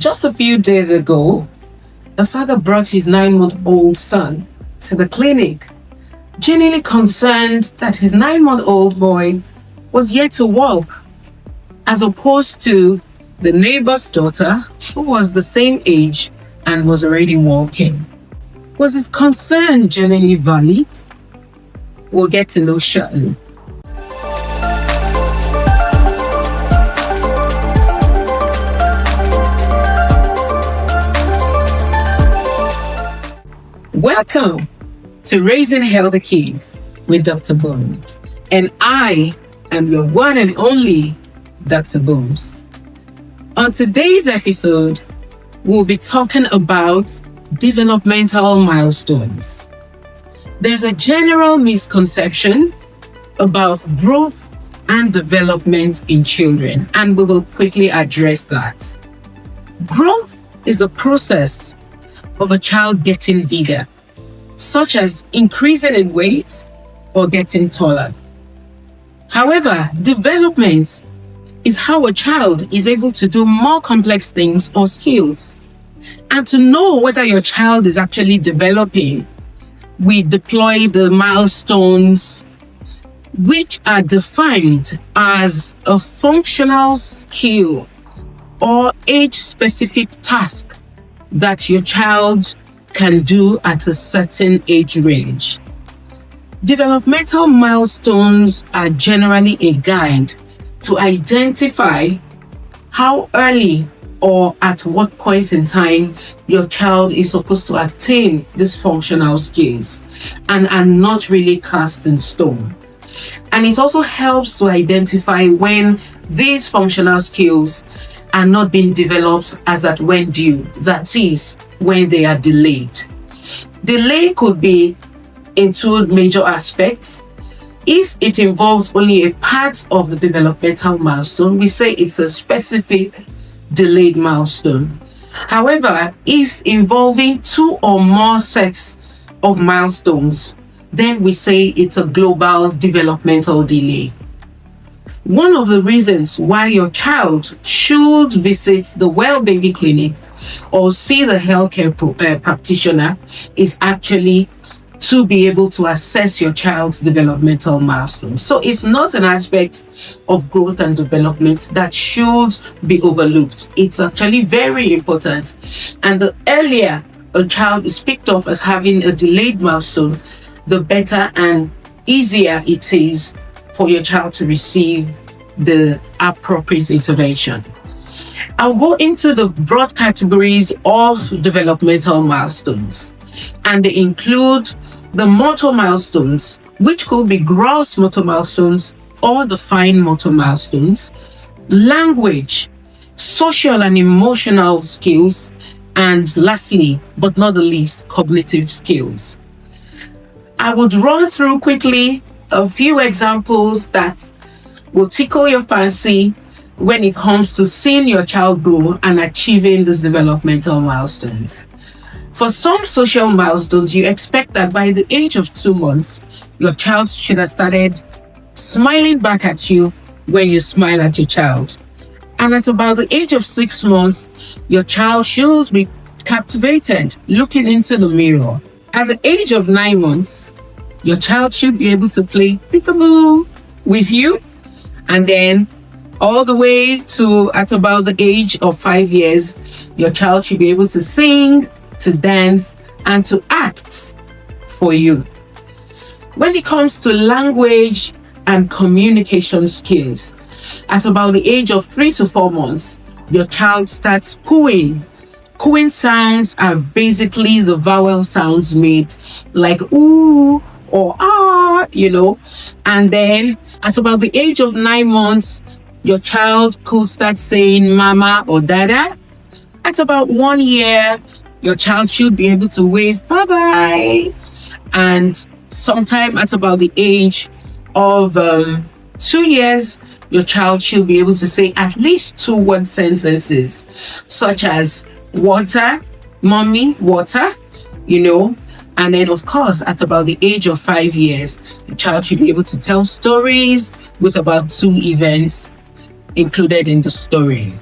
Just a few days ago, a father brought his 9-month-old son to the clinic, genuinely concerned that his 9-month-old boy was yet to walk, as opposed to the neighbor's daughter, who was the same age and was already walking. Was his concern genuinely valid? We'll get to know shortly. Welcome to Raising Healthy Kids with Dr. Bumz. And I am your one and only Dr. Bumz. On today's episode, we'll be talking about developmental milestones. There's a general misconception about growth and development in children, and we will quickly address that. Growth is the process of a child getting bigger, such as increasing in weight or getting taller. However, development is how a child is able to do more complex things or skills. And to know whether your child is actually developing, we deploy the milestones, which are defined as a functional skill or age-specific task that your child can do at a certain age range. Developmental milestones are generally a guide to identify how early or at what point in time your child is supposed to attain these functional skills and are not really cast in stone. And it also helps to identify when these functional skills are not being developed as at when due, that is, when they are delayed. Delay could be in two major aspects. If it involves only a part of the developmental milestone, we say it's a specific delayed milestone. However, if involving two or more sets of milestones, then we say it's a global developmental delay. One of the reasons why your child should visit the Well Baby Clinic or see the healthcare practitioner is actually to be able to assess your child's developmental milestones. So it's not an aspect of growth and development that should be overlooked. It's actually very important. And the earlier a child is picked up as having a delayed milestone, the better and easier it is for your child to receive the appropriate intervention. I'll go into the broad categories of developmental milestones, and they include the motor milestones, which could be gross motor milestones or the fine motor milestones, language, social and emotional skills, and lastly, but not the least, cognitive skills. I would run through quickly a few examples that will tickle your fancy when it comes to seeing your child grow and achieving these developmental milestones. For some social milestones, you expect that by the age of 2 months, your child should have started smiling back at you when you smile at your child. And at about the age of 6 months, your child should be captivated looking into the mirror. At the age of 9 months, your child should be able to play peekaboo with you. And then all the way to at about the age of 5 years, your child should be able to sing, to dance, and to act for you. When it comes to language and communication skills, at about the age of 3 to 4 months, your child starts cooing. Cooing sounds are basically the vowel sounds made like ooh or ah, and then at about the age of 9 months, your child could start saying mama or dada. At about 1 year, your child should be able to wave bye-bye. And sometime at about the age of 2 years, your child should be able to say at least 2 word sentences, such as water, mommy, water, And then, of course, at about the age of 5 years, the child should be able to tell stories with about 2 events included in the story.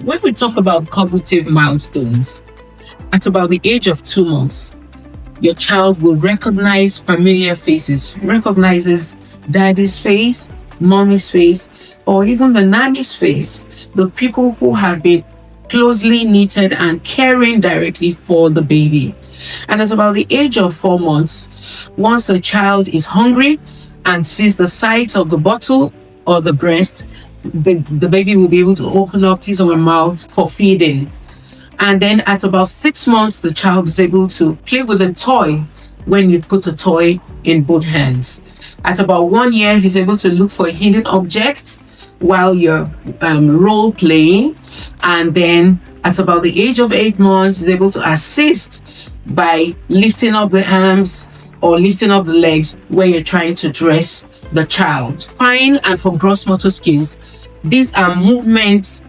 When we talk about cognitive milestones, at about the age of 2 months, your child will recognize familiar faces, recognizes daddy's face, mommy's face, or even the nanny's face, the people who have been closely knitted and caring directly for the baby. And at about the age of 4 months, once the child is hungry and sees the sight of the bottle or the breast, the baby will be able to open up his or her mouth for feeding. And then at about 6 months, the child is able to play with a toy when you put a toy in both hands. At about 1 year, he's able to look for a hidden object while you're role playing. And then at about the age of 8 months, he's able to assist by lifting up the arms or lifting up the legs when you're trying to dress the child. Fine, and for gross motor skills, these are movement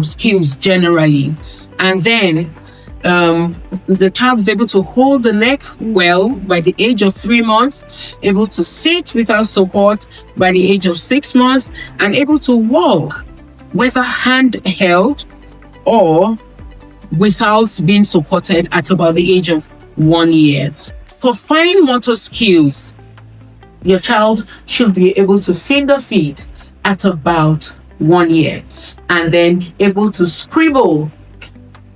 skills generally. And then the child is able to hold the neck well by the age of 3 months, able to sit without support by the age of 6 months, and able to walk whether handheld or without being supported at about the age of 1 year. For fine motor skills, your child should be able to finger feed at about 1 year, and then able to scribble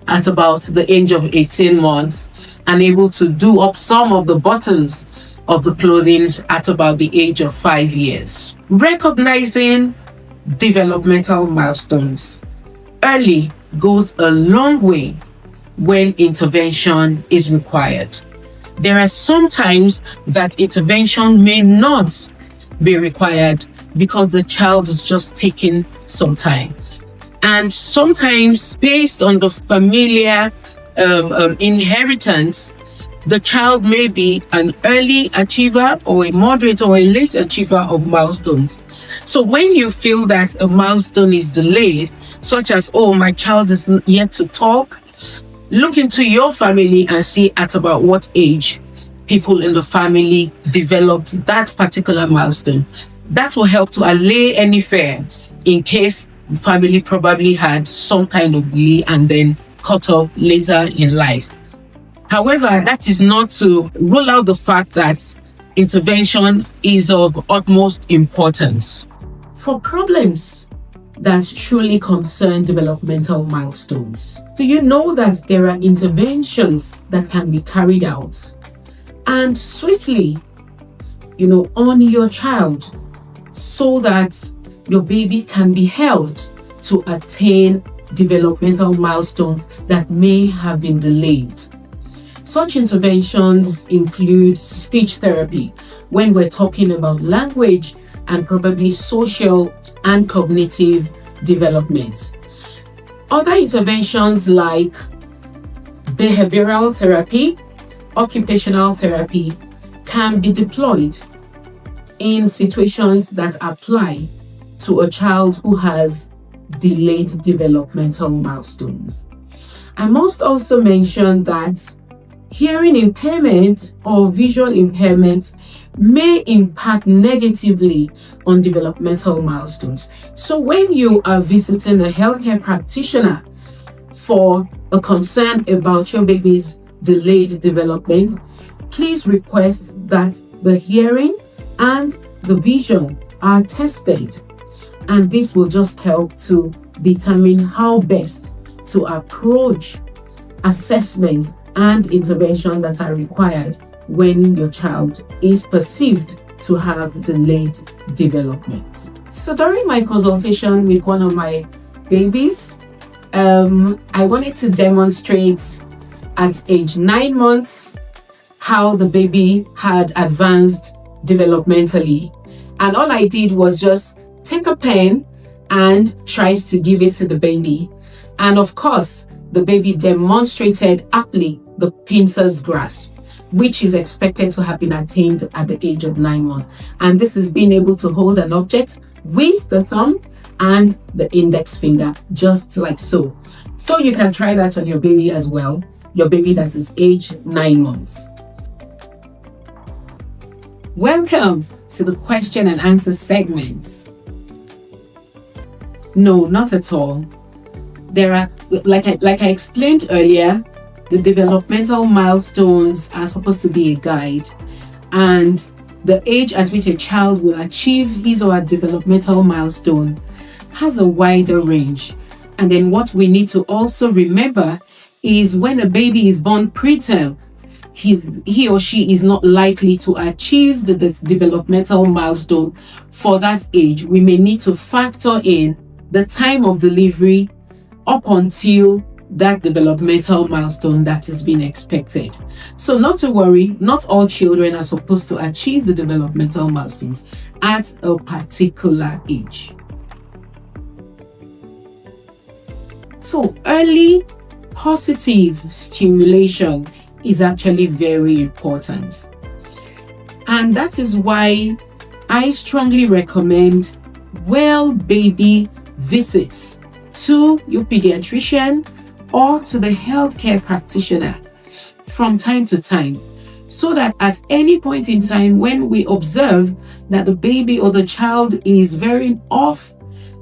at about the age of 18 months, and able to do up some of the buttons of the clothing at about the age of 5 years. Recognizing developmental milestones early goes a long way when intervention is required. There are some times that intervention may not be required because the child is just taking some time. And sometimes, based on the familiar inheritance, the child may be an early achiever or a moderate or a late achiever of milestones. So when you feel that a milestone is delayed, such as, oh, my child is yet to talk, look into your family and see at about what age people in the family developed that particular milestone. That will help to allay any fear in case the family probably had some kind of delay and then cut off later in life. However, that is not to rule out the fact that intervention is of utmost importance. For problems that truly concern developmental milestones, do you know that there are interventions that can be carried out and swiftly, on your child, so that your baby can be held to attain developmental milestones that may have been delayed? Such interventions include speech therapy when we're talking about language and probably social and cognitive development. Other interventions like behavioral therapy, occupational therapy can be deployed in situations that apply to a child who has delayed developmental milestones. I must also mention that hearing impairment or visual impairment may impact negatively on developmental milestones. So when you are visiting a healthcare practitioner for a concern about your baby's delayed development, please request that the hearing and the vision are tested. And this will just help to determine how best to approach assessments and intervention that are required when your child is perceived to have delayed development. So during my consultation with one of my babies, I wanted to demonstrate at age 9 months how the baby had advanced developmentally. And all I did was just take a pen and tried to give it to the baby. And of course, the baby demonstrated aptly the pincer's grasp, which is expected to have been attained at the age of 9 months. And this is being able to hold an object with the thumb and the index finger, just like so. So you can try that on your baby as well, your baby that is age 9 months. Welcome to the question and answer segment. No, not at all. There are, like I explained earlier, the developmental milestones are supposed to be a guide, and the age at which a child will achieve his or her developmental milestone has a wider range. And then what we need to also remember is when a baby is born preterm, he or she is not likely to achieve the developmental milestone for that age. We may need to factor in the time of delivery up until that developmental milestone that is being expected. So not to worry, not all children are supposed to achieve the developmental milestones at a particular age. So early positive stimulation is actually very important. And that is why I strongly recommend well baby visits to your pediatrician or to the healthcare practitioner from time to time, so that at any point in time when we observe that the baby or the child is veering off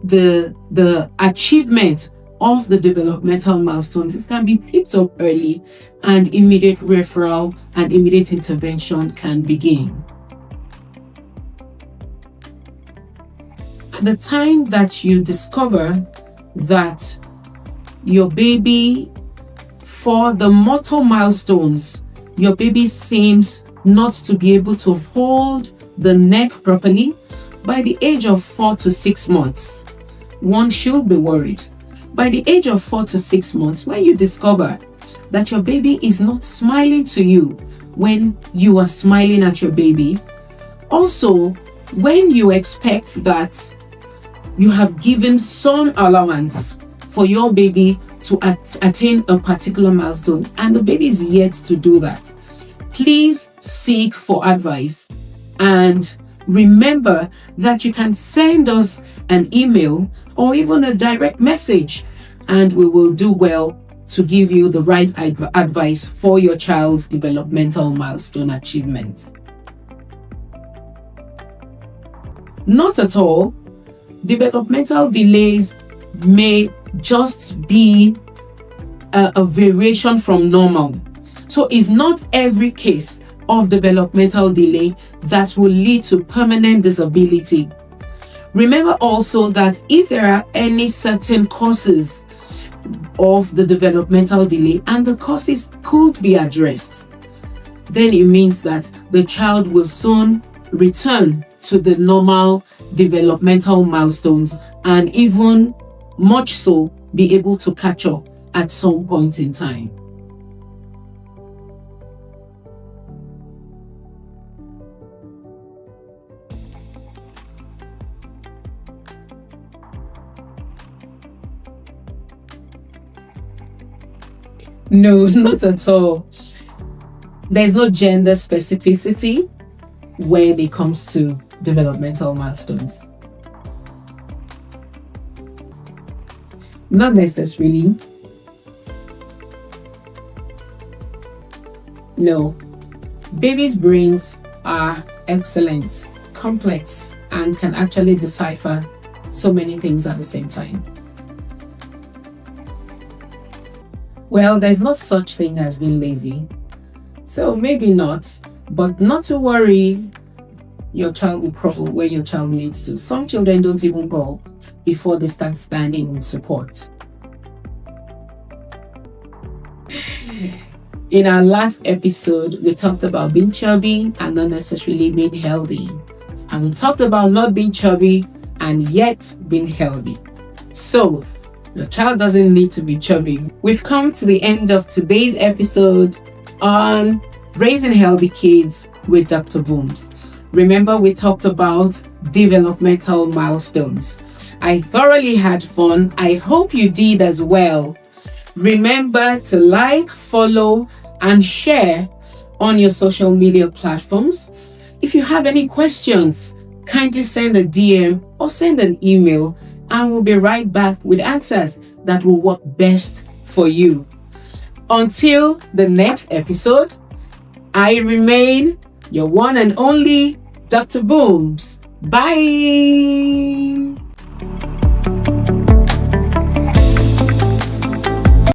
the achievement of the developmental milestones, it can be picked up early and immediate referral and immediate intervention can begin. At the time that you discover that your baby, for the motor milestones, your baby seems not to be able to hold the neck properly, by the age of 4 to 6 months, one should be worried. By the age of 4 to 6 months, when you discover that your baby is not smiling to you when you are smiling at your baby, also when you expect that you have given some allowance for your baby to attain a particular milestone and the baby is yet to do that, please seek for advice. And remember that you can send us an email or even a direct message, and we will do well to give you the right advice for your child's developmental milestone achievement. Not at all. Developmental delays may just be a variation from normal. So it's not every case of developmental delay that will lead to permanent disability. Remember also that if there are any certain causes of the developmental delay and the causes could be addressed, then it means that the child will soon return to the normal developmental milestones and even much so be able to catch up at some point in time. No, not at all. There's no gender specificity when it comes to developmental milestones. Not necessarily. No. Babies' brains are excellent, complex, and can actually decipher so many things at the same time. Well, there's no such thing as being lazy. So maybe not, but not to worry. Your child will crawl where your child needs to. Some children don't even crawl before they start standing in support. In our last episode, we talked about being chubby and not necessarily being healthy. And we talked about not being chubby and yet being healthy. So, your child doesn't need to be chubby. We've come to the end of today's episode on Raising Healthy Kids with Dr. Bumz. Remember, we talked about developmental milestones. I thoroughly had fun. I hope you did as well. Remember to like, follow, and share on your social media platforms. If you have any questions, kindly send a DM or send an email, and we'll be right back with answers that will work best for you. Until the next episode, I remain your one and only Dr. Bumz. Bye.